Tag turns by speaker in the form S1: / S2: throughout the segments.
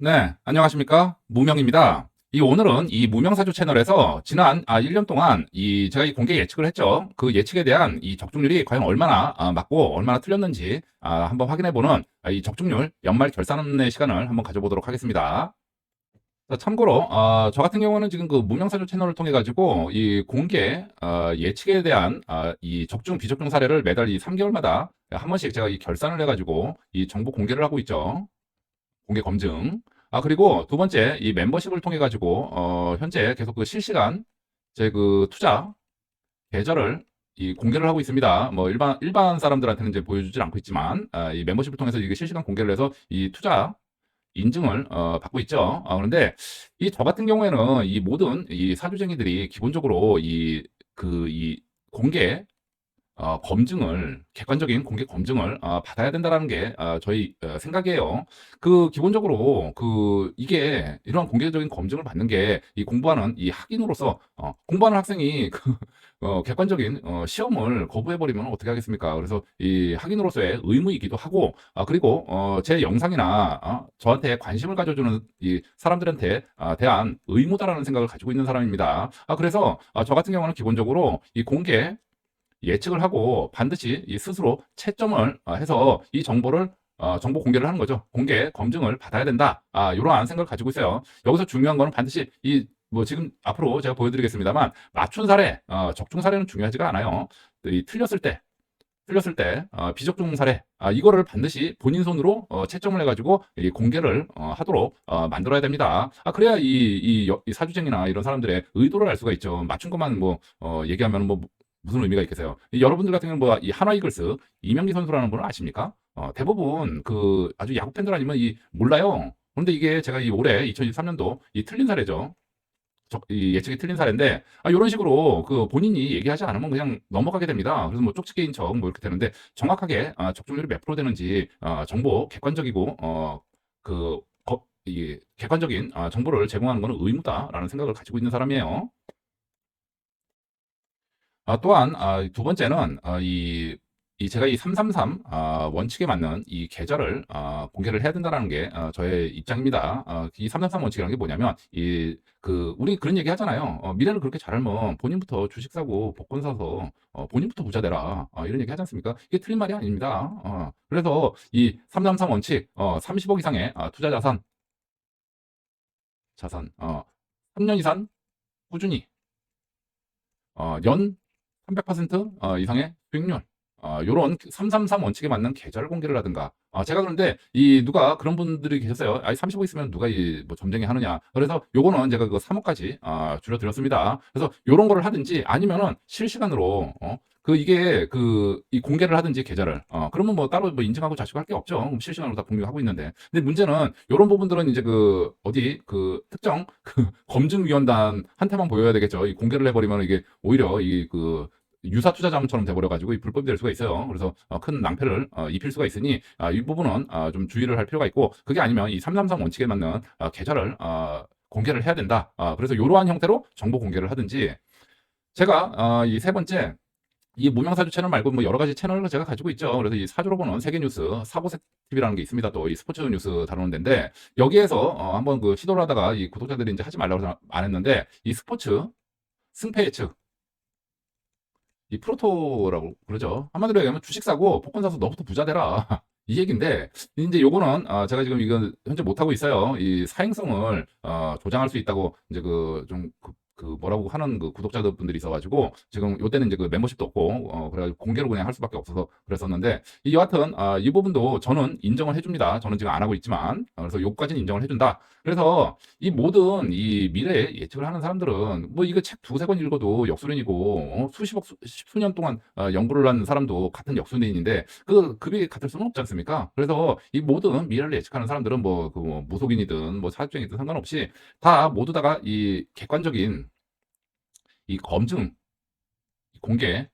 S1: 네, 안녕하십니까? 무명입니다. 오늘은 이 무명사주 채널에서 지난 1년 동안 제가 이 공개 예측을 했죠. 그 예측에 대한 이 적중률이 과연 얼마나 맞고 얼마나 틀렸는지 한번 확인해보는 이 적중률 연말 결산의 시간을 한번 가져보도록 하겠습니다. 자, 참고로 저 같은 경우는 지금 그 무명사주 채널을 통해 가지고 이 공개 예측에 대한 이 적중 비적중 사례를 매달 이 3개월마다 한 번씩 제가 이 결산을 해가지고 이 정보 공개를 하고 있죠. 공개 검증. 그리고 두 번째, 이 멤버십을 통해 가지고, 현재 계속 그 실시간 제 그 투자 계좌를 이 공개를 하고 있습니다. 뭐 일반 사람들한테는 이제 보여주질 않고 있지만, 이 멤버십을 통해서 이게 실시간 공개를 해서 이 투자 인증을 받고 있죠. 그런데 저 같은 경우에는 이 모든 이 사주쟁이들이 기본적으로 이 공개 검증을 객관적인 공개 검증을 받아야 된다라는 게 저희 생각이에요. 기본적으로 이게 이러한 공개적인 검증을 받는 게 이 공부하는 이 학인으로서 공부하는 학생이 객관적인 시험을 거부해 버리면 어떻게 하겠습니까? 그래서 이 학인으로서의 의무이기도 하고 그리고 제 영상이나 저한테 관심을 가져주는 이 사람들한테 대한 의무다라는 생각을 가지고 있는 사람입니다. 그래서 저 같은 경우는 기본적으로 이 공개 예측을 하고 반드시 이 스스로 채점을 해서 이 정보를 정보 공개를 하는 거죠. 공개 검증을 받아야 된다. 이러한 생각을 가지고 있어요. 여기서 중요한 거는 반드시 뭐 지금 앞으로 제가 보여드리겠습니다만 맞춘 사례, 적중 사례는 중요하지가 않아요. 틀렸을 때 비적중 사례 이거를 반드시 본인 손으로 채점을 해가지고 이 공개를 하도록 만들어야 됩니다. 그래야 이 사주쟁이나 이런 사람들의 의도를 알 수가 있죠. 맞춘 것만 뭐 얘기하면 뭐 무슨 의미가 있겠어요? 여러분들 같은 경우는 뭐 이 한화 이글스 이명기 선수라는 분을 아십니까? 대부분 그 아주 야구 팬들 아니면 몰라요. 그런데 이게 제가 이 올해 2023년도 이 틀린 사례죠. 이 예측이 틀린 사례인데 이런 식으로 그 본인이 얘기하지 않으면 그냥 넘어가게 됩니다. 그래서 뭐 쪽지게인 척 뭐 이렇게 되는데 정확하게 적중률이 몇 프로 되는지 정보 객관적이고 이 객관적인 정보를 제공하는 것은 의무다라는 생각을 가지고 있는 사람이에요. 또한 두 번째는 제가 이 333 원칙에 맞는 이 계좌를 공개를 해야 된다라는 게 저의 입장입니다. 이 333 원칙이라는 게 뭐냐면 우리 그런 얘기 하잖아요. 미래를 그렇게 잘 알면 본인부터 주식 사고 복권 사서 본인부터 부자 되라. 이런 얘기 하지 않습니까? 이게 틀린 말이 아닙니다. 그래서 이 333 원칙 30억 이상의 투자 자산 3년 이상 꾸준히 연 300% 이상의 수익률. 요런 333 원칙에 맞는 계좌를 공개를 하든가. 제가 그런데 누가 그런 분들이 계셨어요. 30억 있으면 누가 뭐 점쟁이 하느냐. 그래서 요거는 제가 3억까지 줄여드렸습니다. 그래서 요런 거를 하든지 아니면은 실시간으로 이 공개를 하든지 계좌를 그러면 뭐 따로 뭐 인증하고 자식할 게 없죠. 그럼 실시간으로 다 공유하고 있는데. 근데 문제는 요런 부분들은 이제 특정 검증위원단한테만 보여야 되겠죠. 이 공개를 해버리면 이게 오히려 유사 투자 자문처럼 돼버려가지고 불법이 될 수가 있어요. 그래서 큰 낭패를 입힐 수가 있으니 이 부분은 좀 주의를 할 필요가 있고 그게 아니면 이 333 원칙에 맞는 계좌를 공개를 해야 된다. 그래서 이러한 형태로 정보 공개를 하든지 제가 이 세 번째 이 무명사주 채널 말고 뭐 여러 가지 채널을 제가 가지고 있죠. 그래서 이 사주로 보는 세계뉴스 사고세 TV라는 게 있습니다. 또 이 스포츠 뉴스 다루는 데인데 여기에서 한번 시도를 하다가 이 구독자들이 이제 하지 말라고 해서 안 했는데 이 스포츠 승패 예측 이 프로토라고 그러죠. 한마디로 얘기하면 주식 사고 복권 사서 너부터 부자 되라. 이 얘기인데 이제 요거는 제가 지금 이거 현재 못 하고 있어요. 이 사행성을 조장할 수 있다고 이제 뭐라고 하는 구독자들 분들이 있어가지고 지금 요때는 이제 멤버십도 없고 그래가지고 공개로 그냥 할 수밖에 없어서 그랬었는데 여하튼 이 부분도 저는 인정을 해줍니다. 저는 지금 안 하고 있지만 그래서 요까지는 인정을 해준다. 그래서 이 모든 이 미래 예측을 하는 사람들은 뭐 이거 책 두세 권 읽어도 역수련이고 수십억 수년 동안 연구를 한 사람도 같은 역수련인데 급이 같을 수는 없지 않습니까? 그래서 이 모든 미래를 예측하는 사람들은 뭐 무속인이든 뭐 사주쟁이든 상관없이 다 모두 다가 이 객관적인 이 공개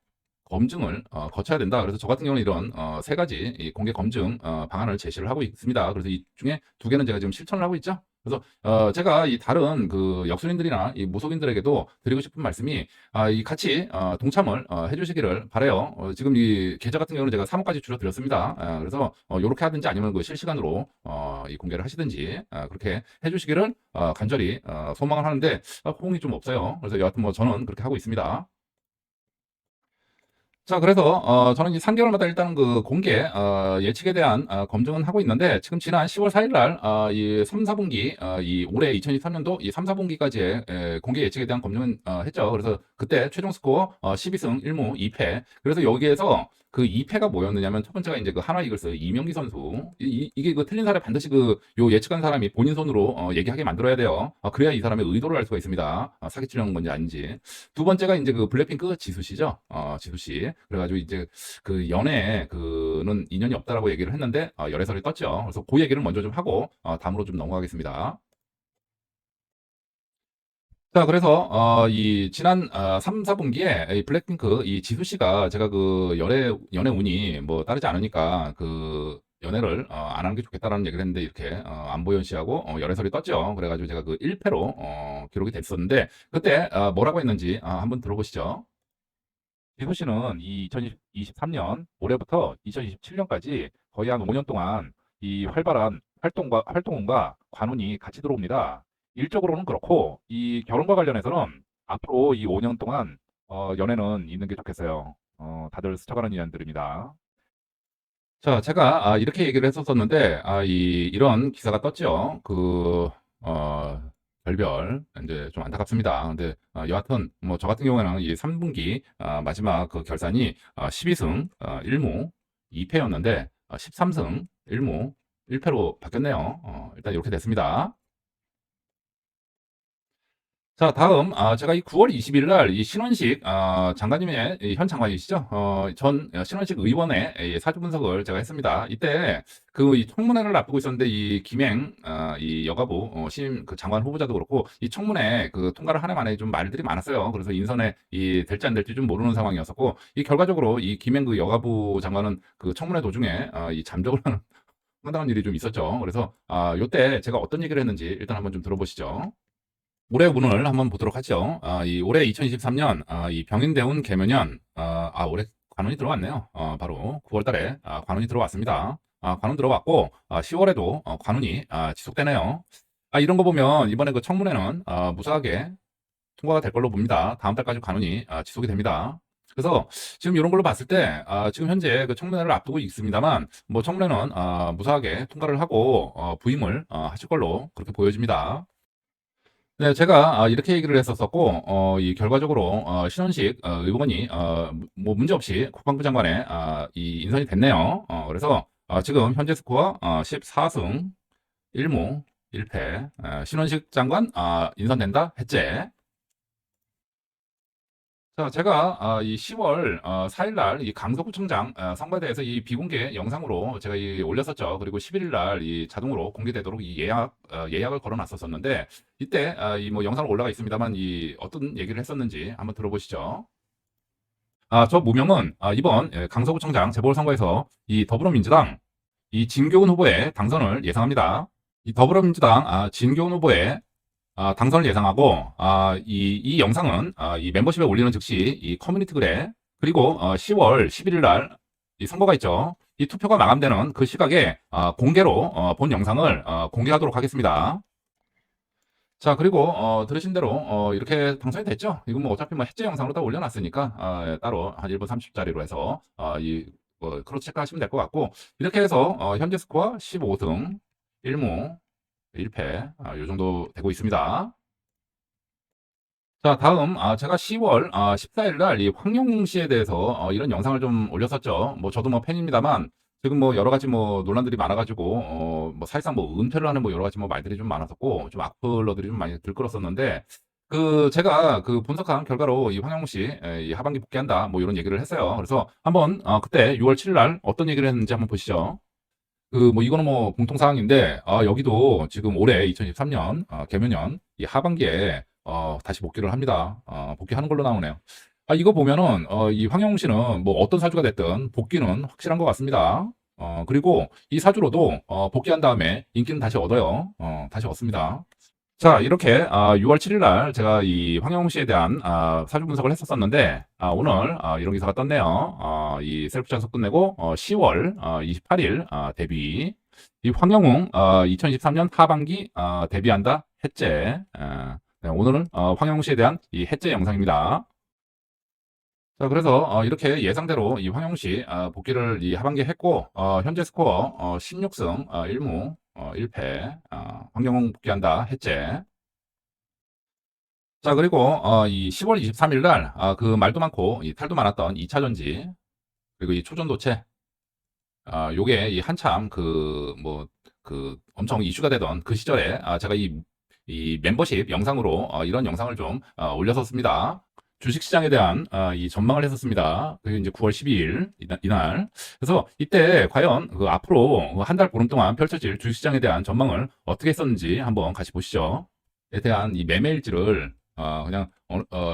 S1: 검증을 거쳐야 된다. 그래서 저 같은 경우는 이런 세 가지 이 공개 검증 방안을 제시를 하고 있습니다. 그래서 이 중에 두 개는 제가 지금 실천을 하고 있죠. 그래서 제가 이 다른 그 역술인들이나 이 무속인들에게도 드리고 싶은 말씀이 이 같이 동참을 해 주시기를 바라요. 지금 이 계좌 같은 경우는 제가 3억까지 줄여드렸습니다. 그래서 요렇게 하든지 아니면 그 실시간으로 이 공개를 하시든지 그렇게 해 주시기를 간절히 소망을 하는데 호응이 좀 없어요. 그래서 여하튼 뭐 저는 그렇게 하고 있습니다. 자, 그래서 저는 이 3개월마다 일단 그 공개 예측에 대한 검증은 하고 있는데 지금 지난 10월 4일 날 이 3, 4분기 이 올해 2023년도 이 3, 4분기까지의 공개 예측에 대한 검증은 했죠. 그래서 그때 최종 스코어 12승 1무 2패. 그래서 여기에서 그 2패가 뭐였느냐면 첫 번째가 이제 그 한화 이글스 이명기 선수. 이게 그 틀린 사람이 반드시 그 요 예측한 사람이 본인 손으로 얘기하게 만들어야 돼요. 그래야 이 사람의 의도를 알 수가 있습니다. 사기치려는 건지 아닌지. 두 번째가 이제 그 블랙핑크 지수 씨죠. 지수 씨. 그래가지고 이제 그 연애 그는 인연이 없다라고 얘기를 했는데 열애설이 떴죠. 그래서 그 얘기를 먼저 좀 하고 다음으로 좀 넘어가겠습니다. 자, 그래서 이 지난 3, 4분기에 이 블랙핑크 이 지수 씨가 제가 그 연애 운이 뭐 따르지 않으니까 그 연애를 안 하는 게 좋겠다라는 얘기를 했는데 이렇게 안보현 씨하고 열애설이 떴죠. 그래가지고 제가 그 1패로 기록이 됐었는데 그때 뭐라고 했는지 한번 들어보시죠. 지수 씨는 이 2023년 올해부터 2027년까지 거의 한 5년 동안 이 활발한 활동과 관운이 같이 들어옵니다. 일적으로는 그렇고 이 결혼과 관련해서는 앞으로 이 5년 동안 연애는 있는 게 좋겠어요. 다들 스쳐가는 인연들입니다. 자, 제가 이렇게 얘기를 했었었는데 이런 기사가 떴죠. 어, 별별 이제 좀 안타깝습니다. 근데 여하튼 뭐 저 같은 경우에는 이 3분기 마지막 그 결산이 12승 1무 2패였는데 13승 1무 1패로 바뀌었네요. 일단 이렇게 됐습니다. 자, 다음 제가 이 9월 20일 날 이 신원식 장관님의 현 장관이시죠? 전 신원식 의원의 이 사주 분석을 제가 했습니다. 이때 그 이 청문회를 앞두고 있었는데 이 김행 이 여가부 신임 그 장관 후보자도 그렇고 이 청문회 그 통과를 하는 만에 좀 말들이 많았어요. 그래서 인선에 이 될지 안 될지 좀 모르는 상황이었었고 이 결과적으로 이 김행 그 여가부 장관은 그 청문회 도중에 이 잠적을 하는 황당한 일이 좀 있었죠. 그래서 요때 제가 어떤 얘기를 했는지 일단 한번 좀 들어보시죠. 올해 운을 한번 보도록 하죠. 이 올해 2023년 이 병인대운 개묘년 올해 관운이 들어왔네요. 바로 9월 달에 관운이 들어왔습니다. 관운 들어왔고 10월에도 관운이 지속되네요. 이런 거 보면 이번에 그 청문회는 무사하게 통과가 될 걸로 봅니다. 다음 달까지 관운이 지속이 됩니다. 그래서 지금 이런 걸로 봤을 때 지금 현재 그 청문회를 앞두고 있습니다만 뭐 청문회는 무사하게 통과를 하고 부임을 하실 걸로 그렇게 보여집니다. 네, 제가 이렇게 얘기를 했었었고, 이 결과적으로 신원식 의원이 뭐 문제 없이 국방부 장관에 이 인선이 됐네요. 그래서 지금 현재 스코어 14승 1무 1패 신원식 장관 인선된다 해제. 자, 제가 이 10월 4일 날 이 강서구청장 선거에 대해서 이 비공개 영상으로 제가 올렸었죠. 그리고 11일 날 이 자동으로 공개되도록 이 예약을 걸어놨었었는데 이때 이 뭐 영상 올라가 있습니다만 이 어떤 얘기를 했었는지 한번 들어보시죠. 저 무명은 이번 강서구청장 재보궐선거에서 이 더불어민주당 이 진교훈 후보의 당선을 예상합니다. 이 더불어민주당 진교훈 후보의 당선을 예상하고 이 영상은 이 멤버십에 올리는 즉시 이 커뮤니티 글에 그리고 10월 11일 날 이 선거가 있죠. 이 투표가 마감되는 그 시각에 공개로 본 영상을 공개하도록 하겠습니다. 자, 그리고 들으신 대로 이렇게 당선이 됐죠. 이건 뭐 어차피 뭐 해제 영상으로 다 올려놨으니까 따로 한 1분 30짜리로 해서 크로스 체크하시면 될 것 같고 이렇게 해서 현재 스코어 15등 1무 1패 요 정도 되고 있습니다. 자, 다음 제가 10월 14일 날 이 황영웅 씨에 대해서 이런 영상을 좀 올렸었죠. 뭐 저도 뭐 팬입니다만 지금 뭐 여러 가지 뭐 논란들이 많아 가지고 뭐 사실상 뭐 은퇴를 하는 뭐 여러 가지 뭐 말들이 좀 많았었고 좀 악플러들이 좀 많이 들끓었었는데 그 제가 그 분석한 결과로 이 황영웅 씨 이 하반기 복귀한다 뭐 이런 얘기를 했어요. 그래서 한번 그때 6월 7일 날 어떤 얘기를 했는지 한번 보시죠. 그 뭐 이거는 뭐 공통 사항인데 여기도 지금 올해 2023년 개묘년 이 하반기에 다시 복귀를 합니다. 복귀하는 걸로 나오네요. 이거 보면은 이 황영웅 씨는 뭐 어떤 사주가 됐든 복귀는 확실한 것 같습니다. 그리고 이 사주로도 복귀한 다음에 인기는 다시 얻어요. 다시 얻습니다. 자, 이렇게 6월 7일 날 제가 이 황영웅 씨에 대한 사주 분석을 했었었는데 오늘 이런 기사가 떴네요. 이 셀프 chan석 끝내고 10월 28일 데뷔. 이 황영웅 2023년 하반기 데뷔한다 해제. 네, 오늘은 황영웅 씨에 대한 이 해제 영상입니다. 자, 그래서 이렇게 예상대로 이 황영웅 씨 복귀를 이 하반기에 했고 현재 스코어 16승 1무 1패. 황영웅 복귀한다 해제. 자, 그리고 이 10월 23일 날 그 말도 많고 이 탈도 많았던 2차 전지 그리고 이 초전도체 요게 이 한참 그 엄청 이슈가 되던 그 시절에 제가 이 멤버십 영상으로 이런 영상을 좀 올렸었습니다. 주식시장에 대한 이 전망을 했었습니다. 그게 이제 9월 12일 이날. 그래서 이때 과연 그 앞으로 한 달 보름 동안 펼쳐질 주식시장에 대한 전망을 어떻게 했었는지 한번 같이 보시죠. 에 대한 이 매매일지를 그냥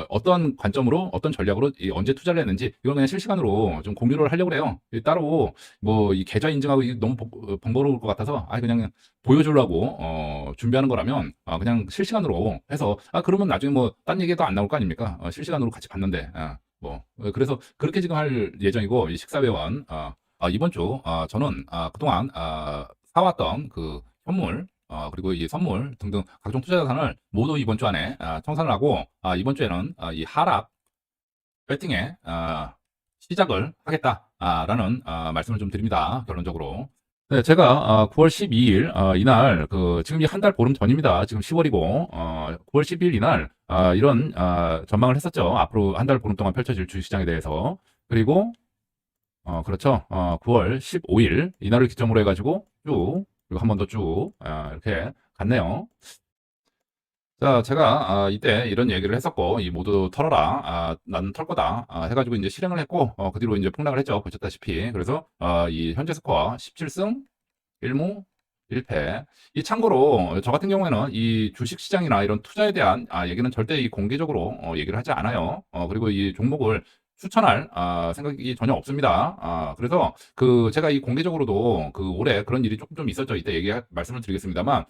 S1: 어떤 관점으로 어떤 전략으로 언제 투자를 했는지 이걸 그냥 실시간으로 좀 공유를 하려고 그래요. 따로 뭐 이 계좌 인증하고 이게 너무 번거로울 것 같아서 그냥 보여주려고 준비하는 거라면 그냥 실시간으로 해서 그러면 나중에 뭐 딴 얘기도 안 나올 거 아닙니까? 실시간으로 같이 봤는데 그래서 그렇게 지금 할 예정이고 이 식사회원 이번 주 저는 그동안 사왔던 그 현물 그리고 이 선물 등등 각종 투자 자산을 모두 이번 주 안에 청산을 하고 이번 주에는 이 하락 배팅에 시작을 하겠다라는 말씀을 좀 드립니다. 결론적으로. 네, 제가 9월 12일 이날 지금 이 한 달 보름 전입니다. 지금 10월이고 9월 12일 이날 이런 전망을 했었죠. 앞으로 한 달 보름 동안 펼쳐질 주식시장에 대해서. 그리고 그렇죠. 9월 15일 이날을 기점으로 해가지고 쭉 그리고 한 번 더 쭉 이렇게 갔네요. 자, 제가 이때 이런 얘기를 했었고 이 모두 털어라. 나는 털 거다. 해가지고 이제 실행을 했고 그 뒤로 이제 폭락을 했죠. 보셨다시피. 그래서 이 현재 스코어 17승 1무 1패. 이 참고로 저 같은 경우에는 이 주식 시장이나 이런 투자에 대한 얘기는 절대 이 공개적으로 얘기를 하지 않아요. 그리고 이 종목을 추천할 생각이 전혀 없습니다. 그래서 제가 이 공개적으로도 올해 그런 일이 조금 좀 있었죠. 이때 말씀을 드리겠습니다만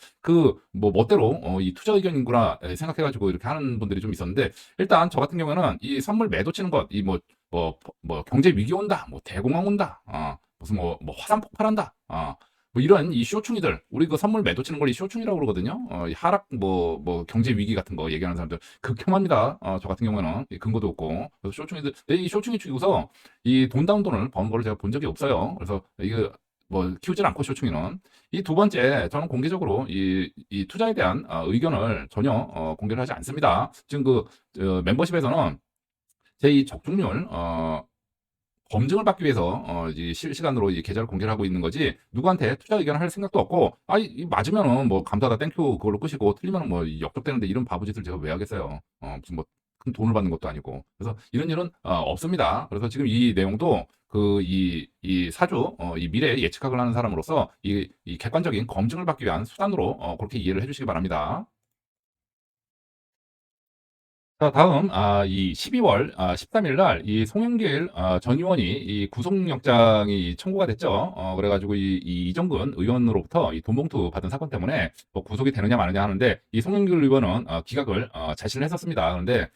S1: 뭐 멋대로 이 투자 의견이구나 생각해가지고 이렇게 하는 분들이 좀 있었는데 일단 저 같은 경우에는 이 선물 매도 치는 것, 이 뭐 경제 위기 온다, 뭐 대공황 온다, 무슨 뭐 화산 폭발한다, 뭐 이런 이 쇼충이들 우리 그 선물 매도 치는 걸 이 쇼충이라고 그러거든요. 이 하락 뭐 경제 위기 같은 거 얘기하는 사람들 극혐합니다. 저 같은 경우에는 근거도 없고 그래서 쇼충이들 이 쇼충이 죽이고서 이 돈다운 돈을 버는 거를 제가 본 적이 없어요. 그래서 이거 뭐 키우질 않고 쇼충이는 이 두 번째 저는 공개적으로 이 투자에 대한 의견을 전혀 공개를 하지 않습니다. 지금 멤버십에서는 제 이 적중률 검증을 받기 위해서 이 실시간으로 이 계좌를 공개를 하고 있는 거지 누구한테 투자 의견을 할 생각도 없고 맞으면은 뭐 감사하다 땡큐 그걸로 끝이고 틀리면은 뭐 역적되는데 이런 바보짓을 제가 왜 하겠어요. 무슨 뭐 큰 돈을 받는 것도 아니고 그래서 이런 일은 없습니다. 그래서 지금 이 내용도 이 사주 이 미래 예측학을 하는 사람으로서 이 객관적인 검증을 받기 위한 수단으로 그렇게 이해를 해주시기 바랍니다. 자, 다음 이 12월 13일 날 이 송영길 전 의원이 이 구속영장이 청구가 됐죠. 그래가지고 이 이정근 의원으로부터 이 돈봉투 받은 사건 때문에 뭐 구속이 되느냐 마느냐 하는데 이 송영길 의원은 기각을 자신을 했었습니다. 그런데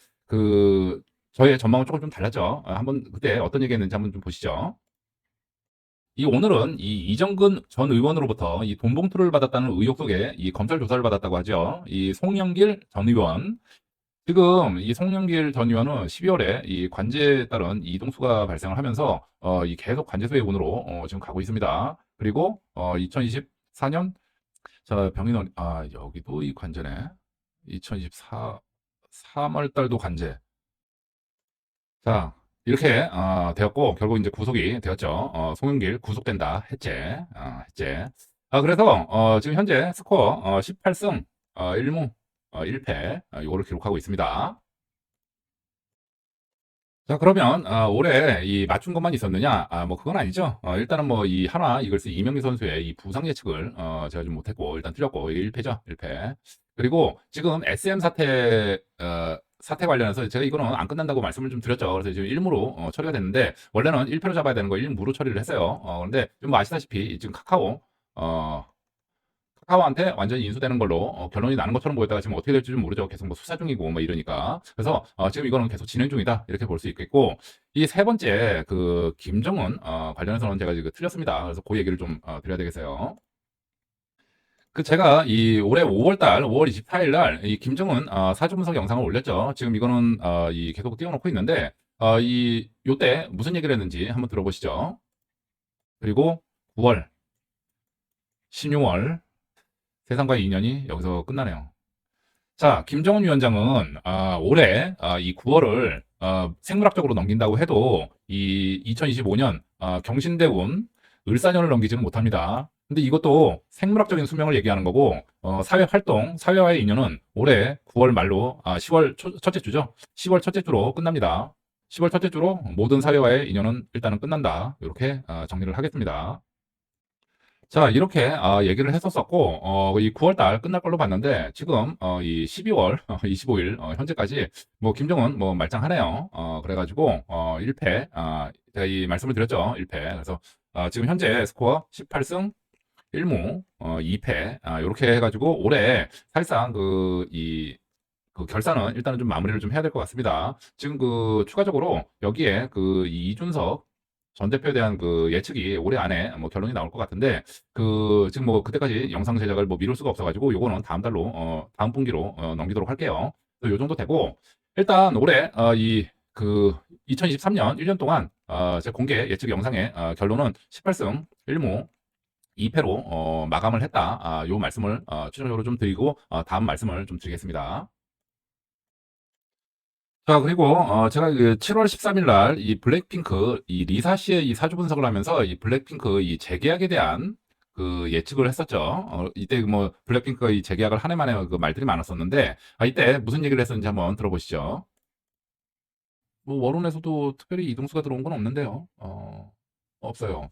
S1: 저의 전망은 조금 좀 달랐죠. 한번 그때 어떤 얘기했는지 한번 좀 보시죠. 오늘은 이 이정근 전 의원으로부터 이 돈봉투를 받았다는 의혹 속에 이 검찰 조사를 받았다고 하죠. 이 송영길 전 의원. 지금 이 송영길 전 의원은 12월에 이 관제에 따른 이동수가 발생을 하면서 이 계속 관제 소외군으로 지금 가고 있습니다. 그리고 2024년 병인원 여기도 이 관제네. 2024 3월 달도 관제. 자, 이렇게 되었고 결국 이제 구속이 되었죠. 송영길 구속된다 해제. 해제. 그래서 지금 현재 스코어 18승 1무 1패 요거를 기록하고 있습니다. 자, 그러면 올해 이 맞춘 것만 있었느냐? 뭐 그건 아니죠. 일단은 뭐 이 한화 이글스 이명기 선수의 이 부상 예측을 제가 좀 못했고 일단 틀렸고 1패죠. 1패. 그리고 지금 SM 사태 사태 관련해서 제가 이거는 안 끝난다고 말씀을 좀 드렸죠. 그래서 지금 1무로 처리가 됐는데 원래는 1패로 잡아야 되는 거 1무로 처리를 했어요. 그런데 좀 뭐 아시다시피 지금 카카오한테 완전히 인수되는 걸로 결론이 나는 것처럼 보였다가 지금 어떻게 될지 좀 모르죠. 계속 뭐 수사 중이고 뭐 이러니까. 그래서 지금 이거는 계속 진행 중이다 이렇게 볼 수 있겠고, 이 세 번째 그 김정은 관련해서는 제가 지금 틀렸습니다. 그래서 그 얘기를 좀 드려야 되겠어요. 그 제가 이 올해 5월 24일 날 이 김정은 사주 분석 영상을 올렸죠. 지금 이거는 이 계속 띄워놓고 있는데 이 요때 무슨 얘기를 했는지 한번 들어보시죠. 그리고 9월, 16월 세상과의 인연이 여기서 끝나네요. 자, 김정은 위원장은 올해 이 9월을 생물학적으로 넘긴다고 해도 이 2025년 경신대운 을사년을 넘기지는 못합니다. 근데 이것도 생물학적인 수명을 얘기하는 거고, 사회 활동, 사회와의 인연은 올해 9월 말로 10월 첫째 주죠. 10월 첫째 주로 끝납니다. 10월 첫째 주로 모든 사회와의 인연은 일단은 끝난다. 이렇게 정리를 하겠습니다. 자, 이렇게 얘기를 했었었고, 이 9월 달 끝날 걸로 봤는데, 지금 이 12월 25일 현재까지 뭐 김정은 뭐 말짱하네요. 그래가지고 1패, 제가 이 말씀을 드렸죠. 1패. 그래서 지금 현재 스코어 18승 1무 2패, 이렇게 해가지고 올해 사실상 그 결산은 일단은 좀 마무리를 좀 해야 될 것 같습니다. 지금 그 추가적으로 여기에 그 이준석 전 대표에 대한 그 예측이 올해 안에 뭐 결론이 나올 것 같은데, 그 지금 뭐 그때까지 영상 제작을 뭐 미룰 수가 없어가지고 요거는 다음 달로 다음 분기로 넘기도록 할게요. 그래서 요 정도 되고, 일단 올해 이 그 2023년 1년 동안 제 공개 예측 영상의 결론은 18승 1무 2패로 마감을 했다. 요 말씀을 추정적으로 좀 드리고 다음 말씀을 좀 드리겠습니다. 자, 그리고 제가 그 7월 13일 날 이 블랙핑크 이 리사 씨의 이 사주 분석을 하면서 이 블랙핑크 이 재계약에 대한 그 예측을 했었죠. 이때 뭐 블랙핑크가 이 재계약을 한 해 만에 그 말들이 많았었는데, 이때 무슨 얘기를 했었는지 한번 들어보시죠. 뭐 월론에서도 특별히 이동수가 들어온 건 없는데요. 없어요.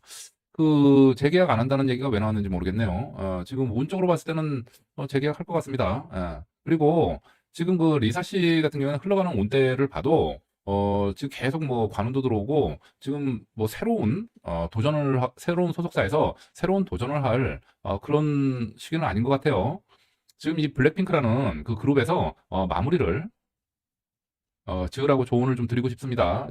S1: 그 재계약 안 한다는 얘기가 왜 나왔는지 모르겠네요. 지금 운적으로 봤을 때는 재계약할 것 같습니다. 예. 그리고 지금 그 리사 씨 같은 경우는 흘러가는 운대를 봐도 지금 계속 뭐 관운도 들어오고, 지금 뭐 새로운 소속사에서 새로운 도전을 할 그런 시기는 아닌 것 같아요. 지금 이 블랙핑크라는 그 그룹에서 마무리를 지으라고 조언을 좀 드리고 싶습니다.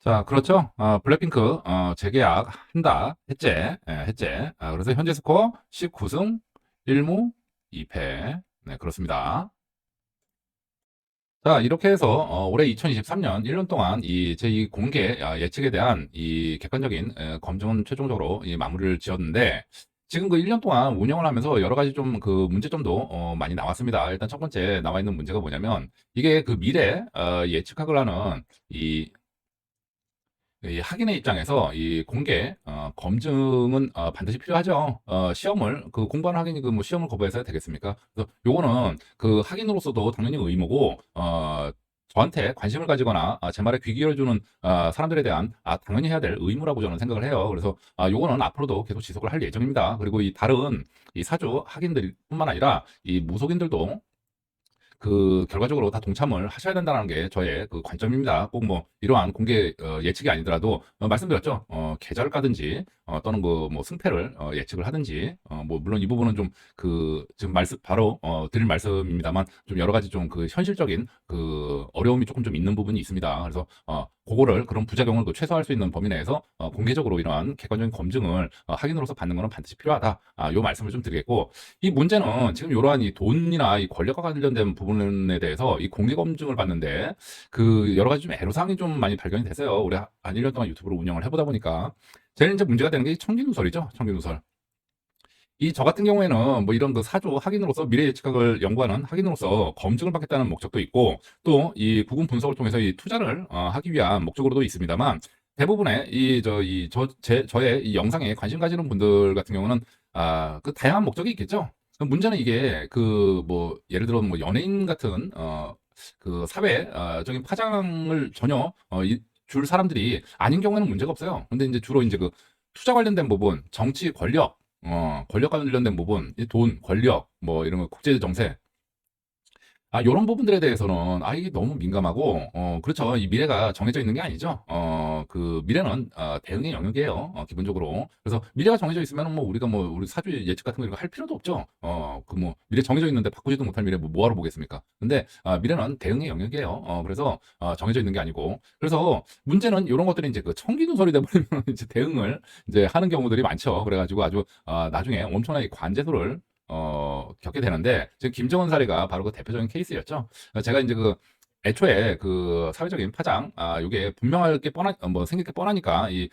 S1: 자, 그렇죠. 블랙핑크 재계약 한다. 했제. 예, 했제. 그래서 현재 스코어 19승 1무 2패. 네, 그렇습니다. 자, 이렇게 해서 올해 2023년 1년 동안 제 공개 예측에 대한 이 객관적인 검증은 최종적으로 이 마무리를 지었는데, 지금 그 1년 동안 운영을 하면서 여러 가지 좀 그 문제점도 많이 나왔습니다. 일단 첫 번째 나와 있는 문제가 뭐냐면, 이게 그 미래 예측학을 하는 이 학인의 입장에서 이 공개 검증은 반드시 필요하죠. 시험을 그 공부하는 학인이 그 뭐 시험을 거부해서 해야 되겠습니까? 그래서 요거는 그 학인으로서도 당연히 의무고, 저한테 관심을 가지거나 제 말에 귀 기울여주는 사람들에 대한 당연히 해야 될 의무라고 저는 생각을 해요. 그래서 요거는 앞으로도 계속 지속을 할 예정입니다. 그리고 이 다른 이 사주 학인들뿐만 아니라 이 무속인들도 그 결과적으로 다 동참을 하셔야 된다는 게 저의 그 관점입니다. 꼭 뭐 이러한 공개 예측이 아니더라도 말씀드렸죠. 계좌를 까든지 또는 그 뭐 승패를 예측을 하든지, 뭐 물론 이 부분은 좀 그 지금 말씀 바로 드릴 말씀입니다만, 좀 여러 가지 좀 그 현실적인 그 어려움이 조금 좀 있는 부분이 있습니다. 그래서 그거를 그런 부작용을 그 최소화할 수 있는 범위 내에서 공개적으로 이러한 객관적인 검증을 확인으로서 받는 것은 반드시 필요하다. 요 말씀을 좀 드리겠고, 이 문제는 지금 이러한 이 돈이나 이 권력과 관련된 부분에 대해서 이 공개 검증을 받는데 그 여러 가지 좀 애로사항이 좀 많이 발견이 됐어요. 올해 한 1년 동안 유튜브로 운영을 해보다 보니까 제일 이제 문제가 되는 게 청기누설이죠. 청기누설. 이 저 같은 경우에는 뭐 이런 그 사주 학인으로서 미래 예측학을 연구하는 학인으로서 검증을 받겠다는 목적도 있고, 또 이 구분 분석을 통해서 이 투자를 하기 위한 목적으로도 있습니다만, 대부분의 저의 이 영상에 관심 가지는 분들 같은 경우는 그 다양한 목적이 있겠죠. 문제는 이게 그 뭐 예를 들어 뭐 연예인 같은 그 사회적인 파장을 전혀 줄 사람들이 아닌 경우에는 문제가 없어요. 근데 이제 주로 이제 그 투자 관련된 부분, 정치 권력 권력과 관련된 부분, 이 돈, 권력, 뭐 이런 거 국제 정세, 요런 부분들에 대해서는 이게 너무 민감하고 그렇죠. 이 미래가 정해져 있는 게 아니죠. 그 미래는 대응의 영역이에요. 기본적으로. 그래서 미래가 정해져 있으면 뭐 우리가 뭐 우리 사주 예측 같은 거 이런 거 할 필요도 없죠. 그 뭐 미래 정해져 있는데 바꾸지도 못할 미래 뭐 하러 보겠습니까? 근데 미래는 대응의 영역이에요. 그래서 정해져 있는 게 아니고. 그래서 문제는 요런 것들이 이제 그 청기누설이 돼 버리면 이제 대응을 이제 하는 경우들이 많죠. 그래 가지고 아주 나중에 엄청나게 관제도를 겪게 되는데 지금 김정은 사례가 바로 그 대표적인 케이스였죠. 제가 이제 그 애초에 그 사회적인 파장, 요게 분명할 게 뭐 생길 게 뻔하니까 이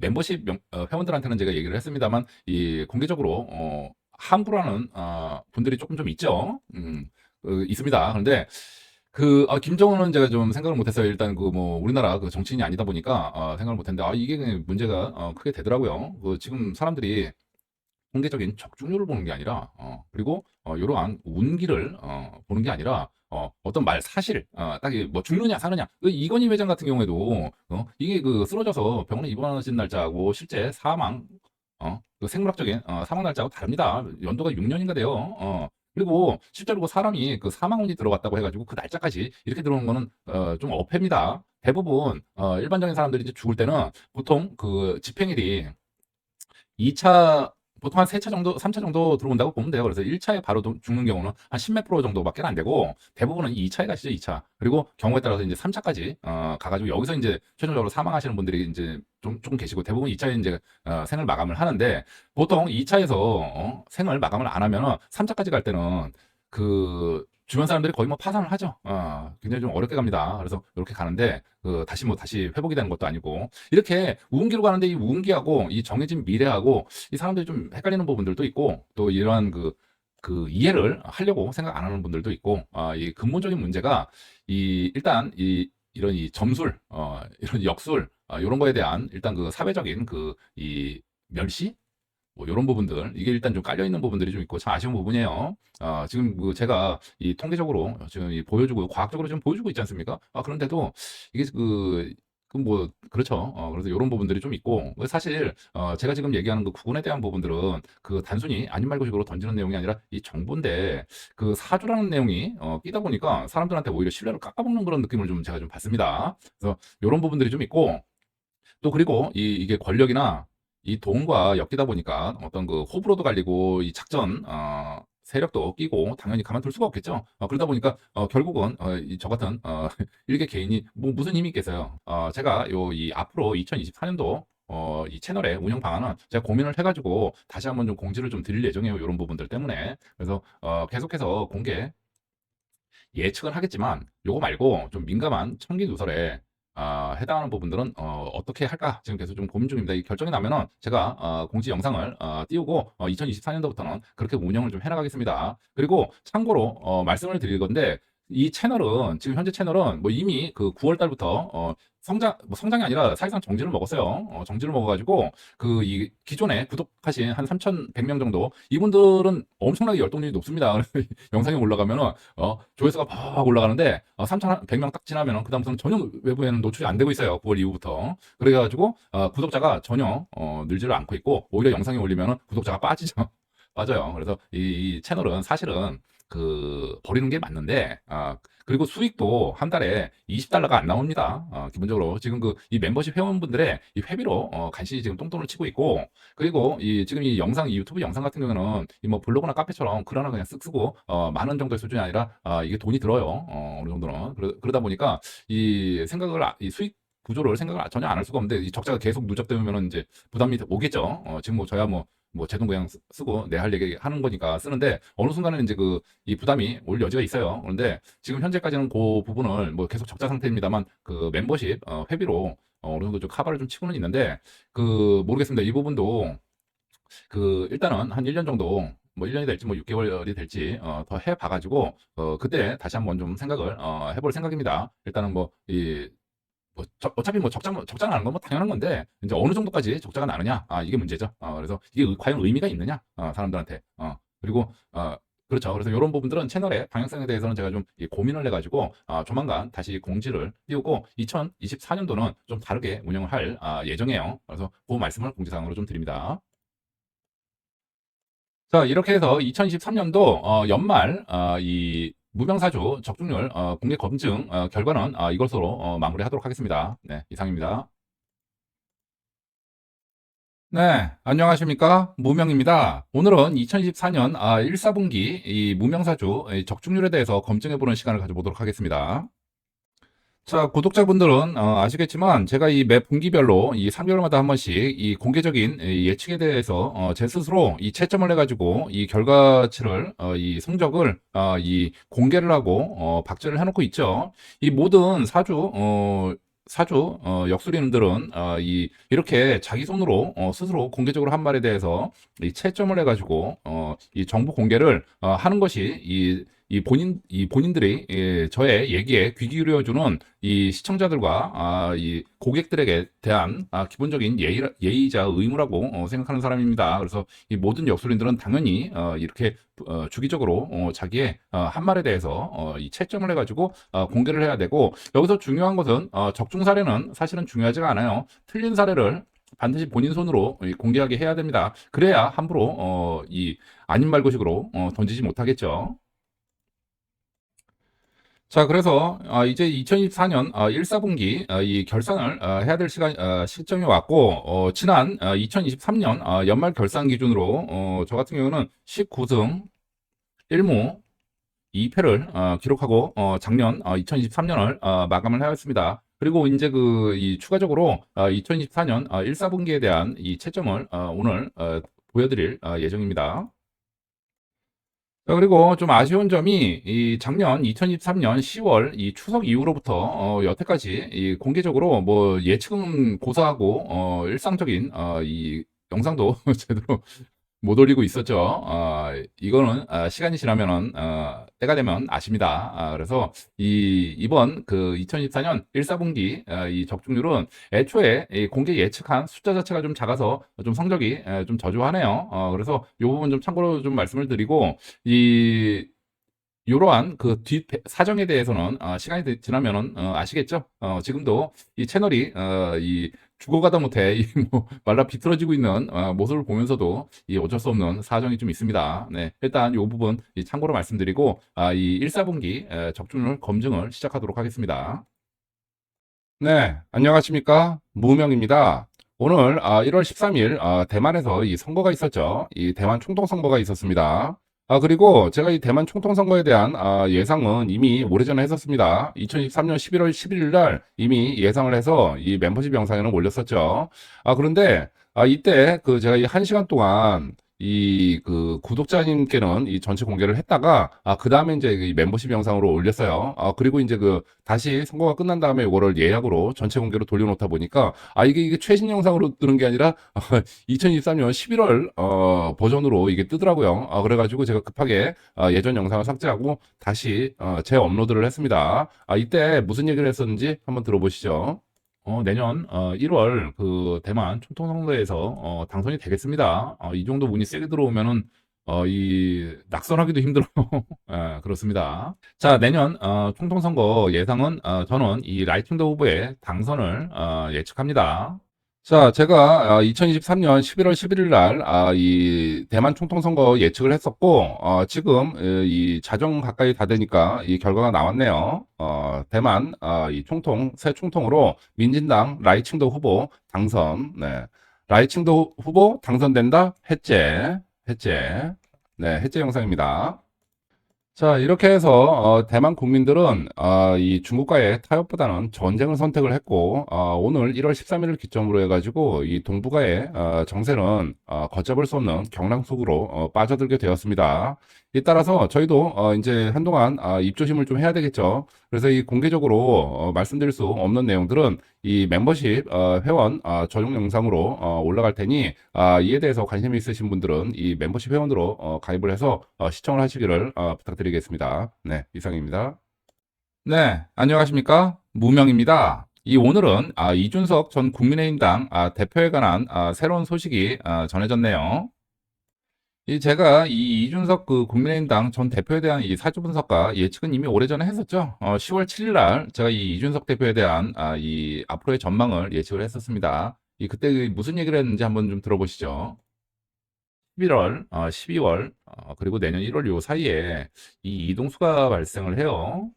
S1: 멤버십 회원들한테는 제가 얘기를 했습니다만 이 공개적으로 함구라는 분들이 조금 좀 있죠. 있습니다. 그런데 김정은은 제가 좀 생각을 못했어요. 일단 그 뭐 우리나라 그 정치인이 아니다 보니까 생각을 못했는데 이게 그냥 문제가 크게 되더라고요. 그 지금 사람들이 통계적인 적중률을 보는 게 아니라 그리고 이러한 운기를 보는 게 아니라 어떤 말 사실 딱히 뭐 죽느냐 사느냐 그 이건희 회장 같은 경우에도 이게 그 쓰러져서 병원에 입원하신 날짜하고 실제 사망 그 생물학적인 사망 날짜하고 다릅니다. 연도가 6년인가 돼요. 그리고 실제로 그 사람이 그 사망운이 들어갔다고 해가지고 그 날짜까지 이렇게 들어오는 거는 좀 어폐입니다. 대부분 일반적인 사람들이 이제 죽을 때는 보통 그 집행일이 2차 보통 한 3차 정도, 3차 정도 들어온다고 보면 돼요. 그래서 1차에 바로 죽는 경우는 한 10몇 프로 정도밖에 안 되고 대부분은 2차에 가시죠, 2차. 그리고 경우에 따라서 이제 3차까지 가가지고 여기서 이제 최종적으로 사망하시는 분들이 이제 조금 계시고 대부분 2차에 이제 생을 마감을 하는데 보통 2차에서 생을 마감을 안 하면은 3차까지 갈 때는 그 주변 사람들이 거의 뭐 파산을 하죠. 굉장히 좀 어렵게 갑니다. 그래서 이렇게 가는데 다시 회복이 되는 것도 아니고 이렇게 우운기로 가는데 이 우운기하고 이 정해진 미래하고 이 사람들이 좀 헷갈리는 부분들도 있고 또 이러한 그 이해를 하려고 생각 안 하는 분들도 있고 이 근본적인 문제가 일단 이런 이 점술 이런 역술 이런 거에 대한 일단 그 사회적인 이 멸시 뭐 요런 부분들 이게 일단 좀 깔려 있는 부분들이 좀 있고 참 아쉬운 부분이에요. 지금 제가 이 통계적으로 지금 보여주고 과학적으로 지금 보여주고 있지 않습니까? 그런데도 이게 뭐 그렇죠. 그래서 요런 부분들이 좀 있고 사실 제가 지금 얘기하는 그 구군에 대한 부분들은 그 단순히 아닌 말고식으로 던지는 내용이 아니라 이 정보인데 그 사주라는 내용이 끼다 보니까 사람들한테 오히려 신뢰를 깎아먹는 그런 느낌을 좀 제가 좀 받습니다. 그래서 요런 부분들이 좀 있고 또 그리고 이게 권력이나 이 돈과 엮이다 보니까 어떤 그 호불호도 갈리고 이 작전 세력도 끼고 당연히 가만둘 수가 없겠죠. 그러다 보니까 결국은 저 같은 일개 개인이 뭐 무슨 힘이 있겠어요. 제가 이 앞으로 2024년도 이 채널의 운영 방안은 제가 고민을 해가지고 다시 한번 좀 공지를 좀 드릴 예정이에요. 이런 부분들 때문에. 그래서 계속해서 공개 예측은 하겠지만 요거 말고 좀 민감한 청기 누설에 해당하는 부분들은 어떻게 할까 지금 계속 좀 고민 중입니다. 이 결정이 나면은 제가 공지 영상을 띄우고 2024년도부터는 그렇게 운영을 좀 해나가겠습니다. 그리고 참고로 말씀을 드릴 건데 이 채널은 지금 현재 채널은 뭐 이미 그 9월 달부터 성장이 아니라 사실상 정지를 먹었어요. 정지를 먹어가지고 이 기존에 구독하신 한 3,100명 정도 이분들은 엄청나게 열동률이 높습니다. 그래서 영상이 올라가면은 조회수가 팍 올라가는데 3,100명 딱 지나면은 그다음부터는 전혀 외부에는 노출이 안 되고 있어요. 9월 이후부터. 그래가지고 구독자가 전혀 늘지를 않고 있고 오히려 영상이 올리면은 구독자가 빠지죠. 빠져요. 그래서 이 채널은 사실은 버리는 게 맞는데 그리고 수익도 한 달에 $20가 안 나옵니다. 기본적으로 지금 이 멤버십 회원분들의 이 회비로 간신히 지금 똥돈을 치고 있고 그리고 지금 이 유튜브 영상 같은 경우는 뭐 블로그나 카페처럼 글 하나 그냥 쓱 쓰고 만 원 정도의 수준이 아니라 이게 돈이 들어요. 어느 정도는 그러다 보니까 이 수익 구조를 생각을 전혀 안 할 수가 없는데 이 적자가 계속 누적되면 이제 부담이 오겠죠. 지금 뭐 저야 뭐 제 돈 그냥 쓰고 내 할 얘기 하는 거니까 쓰는데 어느 순간에는 이제 이 부담이 올 여지가 있어요. 그런데 지금 현재까지는 그 부분을 뭐 계속 적자 상태입니다만 멤버십 회비로 어느 정도 좀 커버를 좀 치고는 있는데 모르겠습니다. 이 부분도 일단은 한 1년 정도 뭐 1년이 될지 뭐 6개월이 될지 더 해봐가지고 그때 다시 한번 좀 생각을 해볼 생각입니다. 일단은 어차피 뭐 적자가 나는 건 뭐 당연한 건데 이제 어느 정도까지 적자가 나느냐 이게 문제죠. 그래서 이게 과연 의미가 있느냐 사람들한테 그리고 그렇죠. 그래서 이런 부분들은 채널의 방향성에 대해서는 제가 좀 고민을 해가지고 조만간 다시 공지를 띄우고 2024년도는 좀 다르게 운영을 할 예정이에요. 그래서 그 말씀을 공지사항으로 좀 드립니다. 자, 이렇게 해서 2023년도 연말 이 무병사주 적중률 공개 검증 결과는 이것으로 마무리하도록 하겠습니다. 네, 이상입니다. 네, 안녕하십니까? 무명입니다. 오늘은 2024년 1사분기 이 무명사주 적중률에 대해서 검증해보는 시간을 가져보도록 하겠습니다. 자, 구독자분들은 아시겠지만 제가 이 매 분기별로 이 3개월마다 한 번씩 이 공개적인 이 예측에 대해서 제 스스로 이 채점을 해가지고 이 결과치를 이 성적을 이 공개를 하고 박제를 해놓고 있죠. 이 모든 사주 역술인들은 이렇게 자기 손으로 스스로 공개적으로 한 말에 대해서 이 채점을 해가지고 이 정보 공개를 하는 것이 이 본인들이 저의 얘기에 귀 기울여주는 이 시청자들과 이 고객들에게 대한 기본적인 예의자 의무라고 생각하는 사람입니다. 그래서 이 모든 역술인들은 당연히 이렇게 주기적으로 자기의 한 말에 대해서 이 채점을 해가지고 공개를 해야 되고, 여기서 중요한 것은 적중 사례는 사실은 중요하지가 않아요. 틀린 사례를 반드시 본인 손으로 공개하게 해야 됩니다. 그래야 함부로 이 아닌 말고식으로 던지지 못하겠죠. 자, 그래서 이제 2024년 1사분기 이 결산을 해야 될 시점이 왔고, 지난 2023년 연말 결산 기준으로 저 같은 경우는 19승 1무 2패를 기록하고 작년 2023년을 마감을 하였습니다. 그리고 이제 이 추가적으로 2024년 1사분기에 대한 이 채점을 오늘 보여드릴 예정입니다. 자, 그리고 좀 아쉬운 점이 이 작년 2023년 10월 이 추석 이후로부터 여태까지 이 공개적으로 뭐 예측은 고사하고 일상적인 이 영상도 제대로 못 올리고 있었죠. 이거는 시간이 지나면은 때가 되면 아십니다. 그래서 이번 그 2024년 1사분기 이 적중률은 애초에 이 공개 예측한 숫자 자체가 좀 작아서 좀 성적이 좀 저조하네요. 그래서 이 부분 좀 참고로 좀 말씀을 드리고, 이 이러한 그 뒷 사정에 대해서는 시간이 지나면은 아시겠죠? 지금도 이 채널이 이 죽어가다 못해 이뭐 말라 비틀어지고 있는 모습을 보면서도 이 어쩔 수 없는 사정이 좀 있습니다. 네, 일단 이 부분 이 참고로 말씀드리고 이 1사분기 적중률 검증을 시작하도록 하겠습니다. 네, 안녕하십니까? 무명입니다. 오늘 1월 13일 대만에서 이 선거가 있었죠. 이 대만 총통 선거가 있었습니다. 그리고 제가 이 대만 총통 선거에 대한 예상은 이미 오래전에 했었습니다. 2023년 11월 11일 날 이미 예상을 해서 이 멤버십 영상에는 올렸었죠. 그런데 이때 그 제가 이 1시간 동안 이 그 구독자님께는 이 전체 공개를 했다가 그 다음에 이제 이 멤버십 영상으로 올렸어요. 그리고 이제 그 다시 선거가 끝난 다음에 이거를 예약으로 전체 공개로 돌려놓다 보니까 이게 최신 영상으로 뜨는 게 아니라 2023년 11월 버전으로 이게 뜨더라고요. 그래가지고 제가 급하게 예전 영상을 삭제하고 다시 재업로드를 했습니다. 이때 무슨 얘기를 했었는지 한번 들어보시죠. 내년 1월 그 대만 총통 선거에서 당선이 되겠습니다. 이 정도 운이 세게 들어오면은 이 낙선하기도 힘들어요. 예, 그렇습니다. 자, 내년 총통 선거 예상은 저는 이 라이팅더 후보의 당선을 예측합니다. 자, 제가 2023년 11월 11일 날 이 대만 총통 선거 예측을 했었고, 지금 이 자정 가까이 다 되니까 이 결과가 나왔네요. 대만 이 새 총통으로 민진당 라이칭도 후보 당선. 네. 라이칭도 후보 당선된다. 해제. 네, 해제 영상입니다. 자, 이렇게 해서 대만 국민들은 이 중국과의 타협보다는 전쟁을 선택을 했고, 오늘 1월 13일을 기점으로 해가지고 이 동북아의 정세는 걷잡을 수 없는 경랑 속으로 빠져들게 되었습니다. 이 따라서 저희도 이제 한동안 입조심을 좀 해야 되겠죠. 그래서 이 공개적으로 말씀드릴 수 없는 내용들은 이 멤버십 회원 전용 영상으로 올라갈 테니 이에 대해서 관심이 있으신 분들은 이 멤버십 회원으로 가입을 해서 시청을 하시기를 부탁드리겠습니다. 네, 이상입니다. 네, 안녕하십니까? 무명입니다. 오늘은 이준석 전 국민의힘당 대표에 관한 새로운 소식이 전해졌네요. 제가 이 이준석 그 국민의힘당 전 대표에 대한 이 사주 분석과 예측은 이미 오래전에 했었죠. 10월 7일 날 제가 이 이준석 대표에 대한 이 앞으로의 전망을 예측을 했었습니다. 그때 무슨 얘기를 했는지 한번 좀 들어보시죠. 11월, 12월, 그리고 내년 1월 요 사이에 이 이동수가 발생을 해요.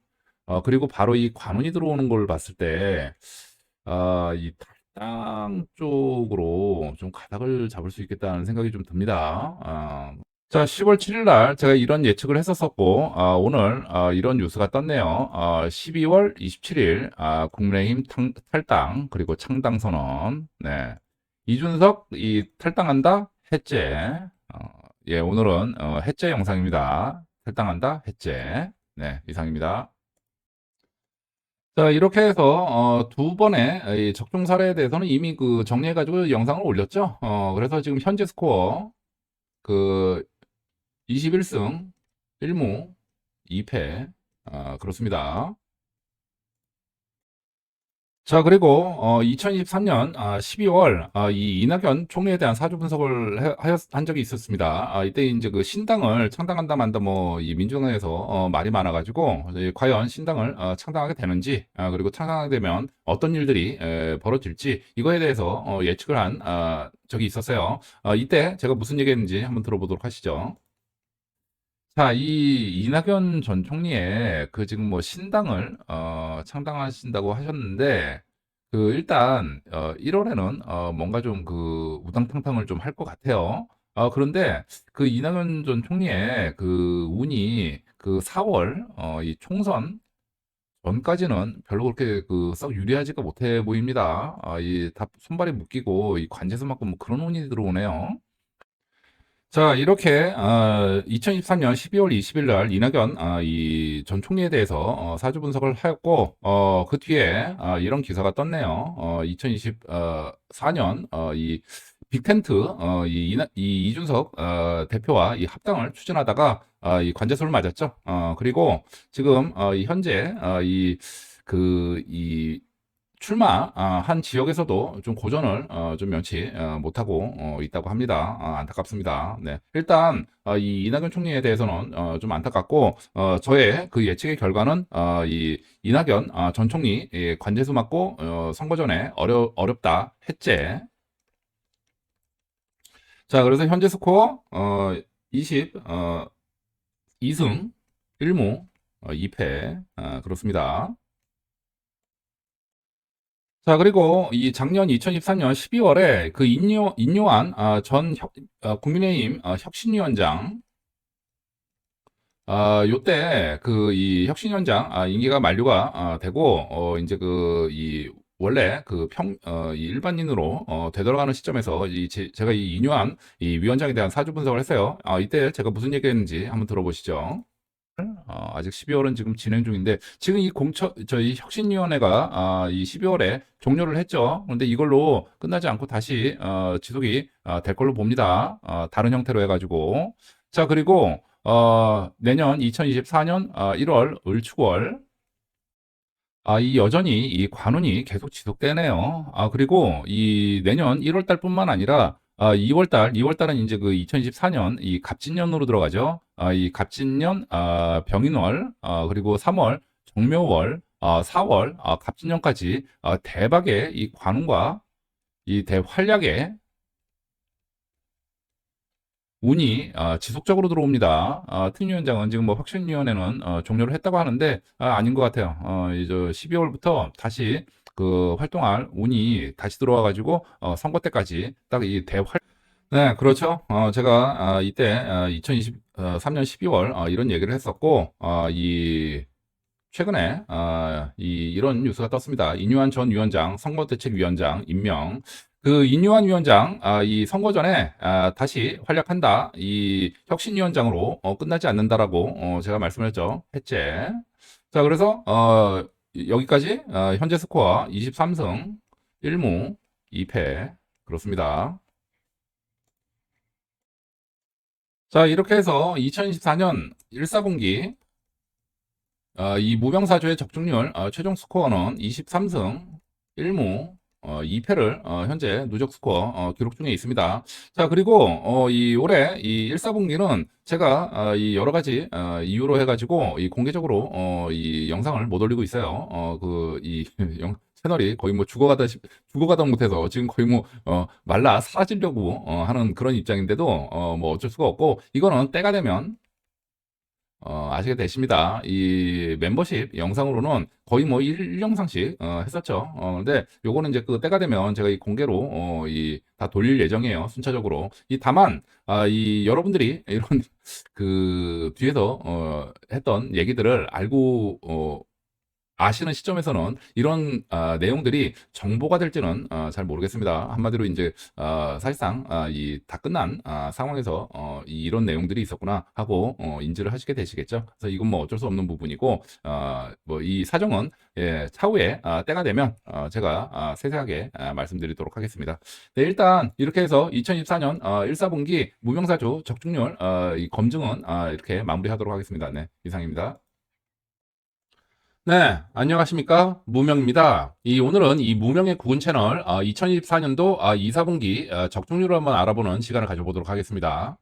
S1: 그리고 바로 이 관운이 들어오는 걸 봤을 때, 이 탈당 쪽으로 좀 가닥을 잡을 수 있겠다는 생각이 좀 듭니다. 자, 10월 7일 날 제가 이런 예측을 했었었고, 오늘 이런 뉴스가 떴네요. 12월 27일 국민의힘 탈당 그리고 창당 선언. 네. 이준석 탈당한다 해제. 예, 오늘은 해제 영상입니다. 탈당한다 해제. 네, 이상입니다. 자, 이렇게 해서 두 번의 이 적중 사례에 대해서는 이미 그 정리해가지고 영상을 올렸죠. 그래서 지금 현재 스코어 그 21승 1무 2패 그렇습니다. 자, 그리고 2023년 12월 이 이낙연 총리에 대한 사주 분석을 한 적이 있었습니다. 이때 이제 그 신당을 창당한다 만다 뭐 이 민주당에서 말이 많아가지고 과연 신당을 창당하게 되는지 그리고 창당하게 되면 어떤 일들이 벌어질지 이거에 대해서 예측을 한 적이 있었어요. 이때 제가 무슨 얘기했는지 한번 들어보도록 하시죠. 자, 이 이낙연 전 총리의 그 지금 뭐 신당을 창당하신다고 하셨는데 그 일단 1월에는 뭔가 좀 그 우당탕탕을 좀 할 것 같아요. 그런데 그 이낙연 전 총리의 그 운이 그 4월 이 총선 전까지는 별로 그렇게 그 썩 유리하지가 못해 보입니다. 이 다 손발이 묶이고 이 관제서 맞고 뭐 그런 운이 들어오네요. 자, 이렇게 2023년 12월 20일 날 이낙연 이 전 총리에 대해서 사주 분석을 하였고 그 뒤에 이런 기사가 떴네요. 2024년 이 빅텐트 이 이준석 대표와 이 합당을 추진하다가 이 관제소를 맞았죠. 그리고 지금 이 현재 이 출마 한 지역에서도 좀 고전을 좀 면치 못하고 있다고 합니다. 안타깝습니다. 네. 일단 이 이낙연 총리에 대해서는 좀 안타깝고 저의 그 예측의 결과는 이 이낙연 전 총리 관제수 맞고 선거 전에 어렵다 해제. 자, 그래서 현재 스코어 2승 1무 2패 그렇습니다. 자, 그리고 이 작년 2023년 12월에 그 인요한 국민의힘 혁신위원장 요때 그 이 혁신위원장 임기가 만료가 되고 이제 그 이 원래 이 일반인으로 되돌아가는 시점에서 제가 이 인요한 이 위원장에 대한 사주 분석을 했어요. 이때 제가 무슨 얘기했는지 한번 들어보시죠. 아직 12월은 지금 진행 중인데 지금 저희 혁신위원회가 이 12월에 종료를 했죠. 그런데 이걸로 끝나지 않고 다시 지속이 될 걸로 봅니다. 다른 형태로 해가지고 자 그리고 내년 2024년 1월 을축월 이 여전히 이 관운이 계속 지속되네요. 그리고 이 내년 1월 달뿐만 아니라 2월 달은 이제 그 2024년 이 갑진년으로 들어가죠. 이 갑진년 병인월 그리고 3월 정묘월 4월 갑진년까지 대박의 이 관운과 이 대활약의 운이 지속적으로 들어옵니다. 특위위원장은 지금 뭐 혁신위원회는 종료를 했다고 하는데 아닌 것 같아요. 이제 12월부터 다시 그 활동할 운이 다시 들어와가지고 선거 때까지 딱 이 대활 네, 그렇죠. 제가 이때 2023년 12월 이런 얘기를 했었고 최근에 이런 뉴스가 떴습니다. 인유한 전 위원장 선거대책위원장 임명. 그 인유한 위원장 이 선거 전에 다시 활약한다. 이 혁신위원장으로 끝나지 않는다라고 제가 말씀했죠. 해제. 자, 그래서 여기까지 현재 스코어 23승 1무 2패 그렇습니다. 자, 이렇게 해서 2024년 1사분기 이 무병사조의 적중률 최종 스코어는 23승 1무 2패를 현재 누적 스코어 기록 중에 있습니다. 자, 그리고 이 올해 이 1사분기는 제가 이 여러 가지 이유로 해가지고 이 공개적으로 이 영상을 못 올리고 있어요. 채널이 거의 뭐 죽어가다 못해서 지금 거의 뭐 말라 사라지려고 하는 그런 입장인데도 뭐 어쩔 수가 없고, 이거는 때가 되면 아시게 되십니다. 이 멤버십 영상으로는 거의 뭐 1영상씩 했었죠. 근데 요거는 이제 그 때가 되면 제가 이 공개로 이 다 돌릴 예정이에요. 순차적으로. 이 다만 이 여러분들이 이런 그 뒤에서 했던 얘기들을 알고 아시는 시점에서는 이런 내용들이 정보가 될지는 잘 모르겠습니다. 한마디로 이제 사실상 이 다 끝난 상황에서 이런 내용들이 있었구나 하고 인지를 하시게 되시겠죠. 그래서 이건 뭐 어쩔 수 없는 부분이고, 뭐 이 사정은 예, 차후에 때가 되면 제가 세세하게 말씀드리도록 하겠습니다. 네, 일단 이렇게 해서 2024년 1사분기 무명사주 적중률 이 검증은 이렇게 마무리하도록 하겠습니다. 네, 이상입니다. 네, 안녕하십니까? 무명입니다. 오늘은 이 무명의 구근 채널 2024년도 2, 4분기 적중률을 한번 알아보는 시간을 가져보도록 하겠습니다.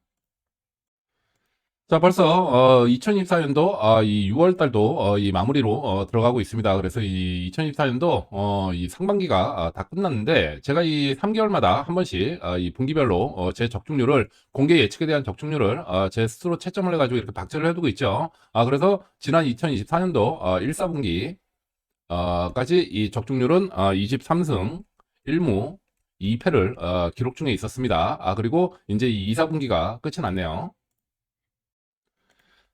S1: 자, 벌써 2024년도 이 6월 달도 이 마무리로 들어가고 있습니다. 그래서 이 2024년도 이 상반기가 다 끝났는데, 제가 이 3개월마다 한 번씩 이 분기별로 제 적중률을, 공개 예측에 대한 적중률을 제 스스로 채점을 해가지고 이렇게 박제를 해두고 있죠. 그래서 지난 2024년도 1, 4분기 까지 이 적중률은 23승 1무 2패를 기록 중에 있었습니다. 그리고 이제 이 2, 4분기가 끝이 났네요.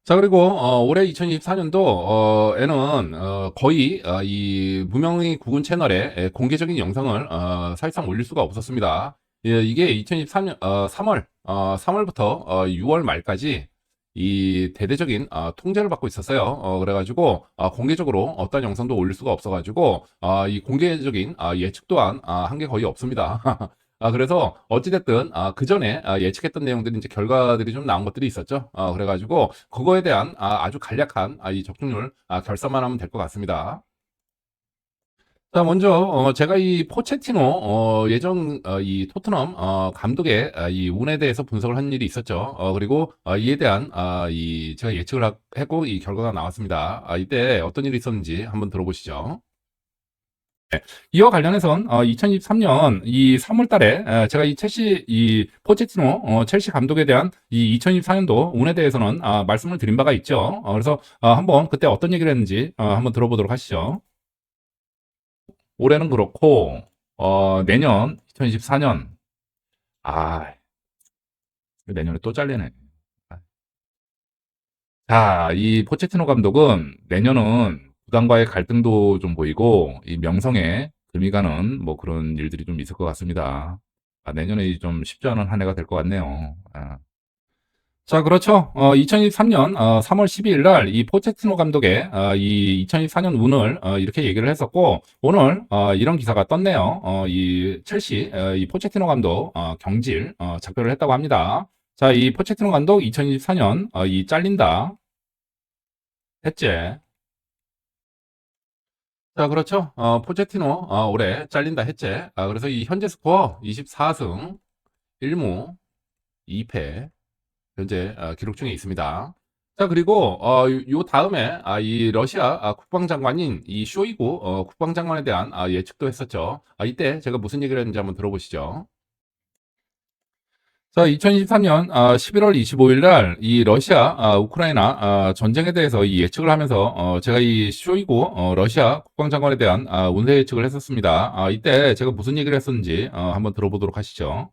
S1: 자, 그리고 올해 2024년도 에는 거의 이 무명의 구근 채널에 공개적인 영상을 사실상 올릴 수가 없었습니다. 예, 이게 2023년 3월부터 6월 말까지 이 대대적인 통제를 받고 있었어요. 그래가지고 공개적으로 어떤 영상도 올릴 수가 없어가지고 이 공개적인 예측 또한 한 게 거의 없습니다. 그래서 어찌됐든 그 전에 예측했던 내용들이 이제 결과들이 좀 나온 것들이 있었죠. 그래가지고 그거에 대한 아주 간략한 이 적중률 결산만 하면 될 것 같습니다. 자, 먼저 제가 이 포체티노 예전 이 토트넘 감독의 이 운에 대해서 분석을 한 일이 있었죠. 그리고 이에 대한 이 제가 예측을 했고 이 결과가 나왔습니다. 이때 어떤 일이 있었는지 한번 들어보시죠. 이와 관련해선 2023년 이 3월 달에 제가 이 첼시 이 포체티노 첼시 감독에 대한 이 2024년도 운에 대해서는 말씀을 드린 바가 있죠. 그래서 한번 그때 어떤 얘기를 했는지 한번 들어보도록 하시죠. 올해는 그렇고 내년 2024년 아 내년에 또 잘리네. 자, 이 포체티노 감독은 내년은 구단과의 갈등도 좀 보이고 이 명성에 금이 가는 뭐 그런 일들이 좀 있을 것 같습니다. 내년에 좀 쉽지 않은 한 해가 될 것 같네요. 자, 그렇죠. 2023년 3월 12일 날 이 포체티노 감독의 이 2024년 운을 이렇게 얘기를 했었고, 오늘 이런 기사가 떴네요. 이 첼시 이 포체티노 감독 경질 작별을 했다고 합니다. 자, 이 포체티노 감독 2024년 이 잘린다 했제. 자, 그렇죠. 포체티노 올해 잘린다 했제. 그래서 이 현재 스코어 24승 1무 2패 현재 기록 중에 있습니다. 자, 그리고 요 다음에 이 러시아 국방장관인 이 쇼이구 국방장관에 대한 예측도 했었죠. 이때 제가 무슨 얘기를 했는지 한번 들어보시죠. 자, 2023년 11월 25일 날 이 러시아 우크라이나 전쟁에 대해서 이 예측을 하면서 제가 이 쇼이구 러시아 국방장관에 대한 운세 예측을 했었습니다. 이때 제가 무슨 얘기를 했었는지 한번 들어보도록 하시죠.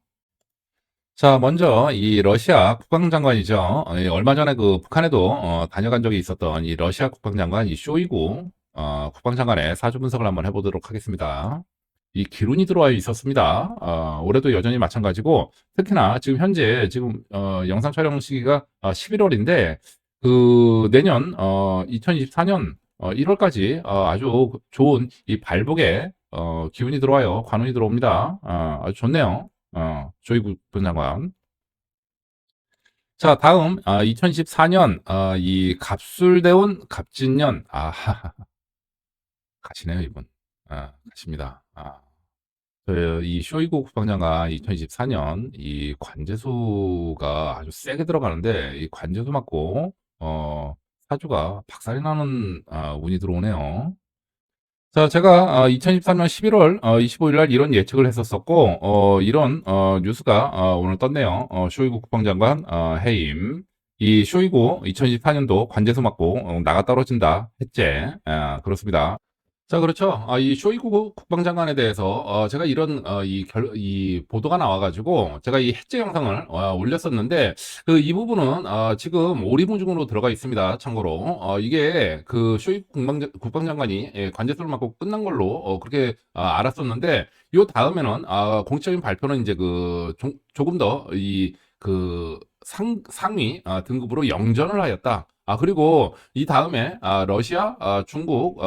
S1: 자, 먼저 이 러시아 국방장관이죠. 얼마 전에 그 북한에도 다녀간 적이 있었던 이 러시아 국방장관 이 쇼이구 국방장관의 사주 분석을 한번 해보도록 하겠습니다. 이 기운이 들어와 있었습니다. 올해도 여전히 마찬가지고, 특히나 지금 현재 지금 영상 촬영 시기가 11월인데 그 내년 2024년 1월까지 아주 좋은 이 발복에 기운이 들어와요. 관운이 들어옵니다. 아주 좋네요. 조이구 분장관. 자, 다음 2024년 이 갑술대운 갑진년 가시네요 이분. 가십니다. 이 쇼이구 국방장관 2024년 이 관제수가 아주 세게 들어가는데 이 관제수 맞고 사주가 박살이 나는 운이 들어오네요. 자, 제가 2023년 11월 25일 날 이런 예측을 했었었고, 이런 뉴스가 오늘 떴네요. 쇼이구 국방장관 해임. 이 쇼이구 2024년도 관제수 맞고 나가 떨어진다 했제. 그렇습니다. 자, 그렇죠. 이 쇼이구 국방장관에 대해서 제가 이런 이 보도가 나와가지고 제가 이 해제 영상을 올렸었는데 그 이 부분은 지금 오리무중으로 들어가 있습니다. 참고로 이게 그 쇼이구 국방장관이 관제수를 맞고 끝난 걸로 그렇게 알았었는데 요 다음에는 공식적인 발표는 이제 그 조금 더 이 그 상위 등급으로 영전을 하였다. 그리고 이 다음에 러시아, 중국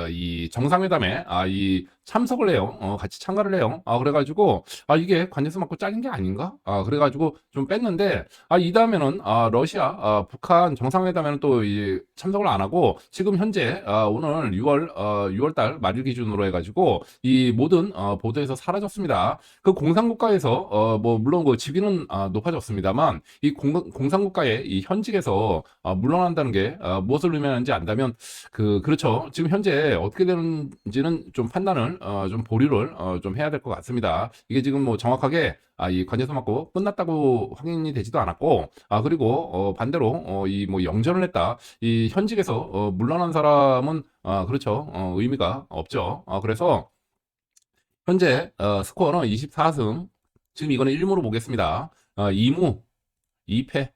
S1: 이 정상회담에 이 참석을 해요. 같이 참가를 해요. 그래가지고 이게 관제수 맞고 잘린 게 아닌가? 그래가지고 좀 뺐는데 이 다음에는 러시아, 북한 정상회담에는 또 이 참석을 안 하고 지금 현재 오늘 6월 달 말일 기준으로 해가지고 이 모든 보도에서 사라졌습니다. 그 공산국가에서 뭐 물론 그 직위는 높아졌습니다만 이 공산국가의 이 현직에서 물러난다는 게 무엇을 의미하는지 안다면 그렇죠. 지금 현재 어떻게 되는지는 좀 판단을 좀 보류를 좀 해야 될 것 같습니다. 이게 지금 뭐 정확하게 이 관제수 맞고 끝났다고 확인이 되지도 않았고 그리고 반대로 이 뭐 영전을 했다. 이 현직에서 물러난 사람은 그렇죠. 의미가 없죠. 그래서 현재 스코어는 24승. 지금 이거는 1무로 보겠습니다. 2무 2패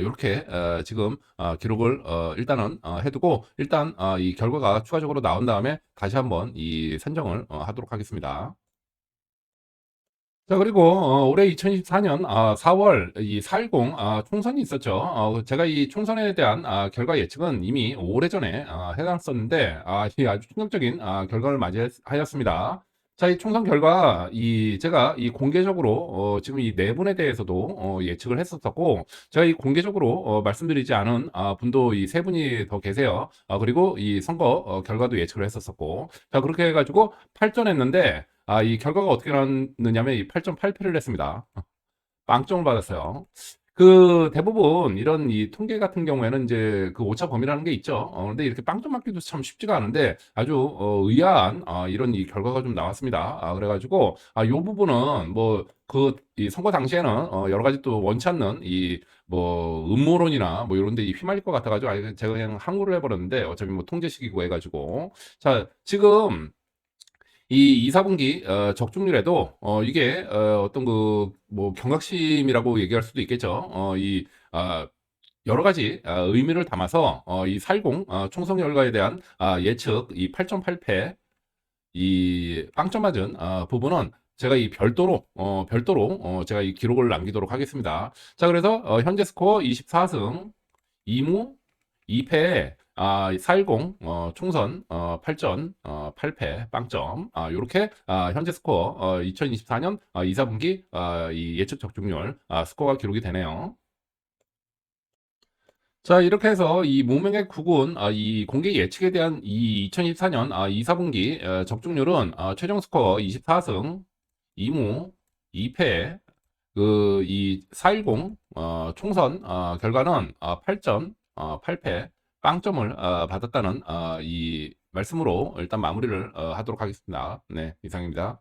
S1: 이렇게 지금 기록을 일단은 해두고 일단 이 결과가 추가적으로 나온 다음에 다시 한번 이 산정을 하도록 하겠습니다. 자, 그리고 올해 2024년 4월 이 4.10 총선이 있었죠. 제가 이 총선에 대한 결과 예측은 이미 오래전에 해놨었는데 이 아주 충격적인 결과를 맞이하였습니다. 자, 이 총선 결과 제가 이 공개적으로 지금 이 네 분에 대해서도 예측을 했었고 제가 이 공개적으로 말씀드리지 않은 분도 이 세 분이 더 계세요. 그리고 이 선거 결과도 예측을 했었고 자, 그렇게 해가지고 8전 했는데 이 결과가 어떻게 나왔느냐면 이 8.8패를 냈습니다. 빵점을 받았어요. 그 대부분 이런 이 통계 같은 경우에는 이제 그 오차 범위라는 게 있죠. 근데 이렇게 빵점 맞기도 참 쉽지가 않은데 아주 의아한 이런 이 결과가 좀 나왔습니다. 그래가지고 요 부분은 뭐 그 이 선거 당시에는 여러 가지 또 원치 않는 이 뭐 음모론이나 뭐 이런 데 휘말릴 것 같아가지고 제가 그냥 항구를 해버렸는데 어차피 뭐 통제식이고 해가지고 자 지금 이 2, 4분기 적중률에도 이게 어떤 그 뭐 경각심이라고 얘기할 수도 있겠죠. 이 여러 가지 의미를 담아서 이 4.10 총선 결과에 대한 예측 이 8.8패 이 빵점 맞은 부분은 제가 이 별도로 제가 이 기록을 남기도록 하겠습니다. 자, 그래서 현재 스코어 24승 2무 2패에 4.10 총선 8전 8패 빵점 요렇게 현재 스코어 2024년 2, 4분기 이 예측 적중률 스코어가 기록이 되네요. 자, 이렇게 해서 이 무명의 국운 이 공개 예측에 대한 이 2024년 2, 4분기 적중률은 최종 스코어 24승 2무 2패 그 이 4.10 총선 결과는 8전 8패 빵점을 받았다는 이 말씀으로 일단 마무리를 하도록 하겠습니다. 네, 이상입니다.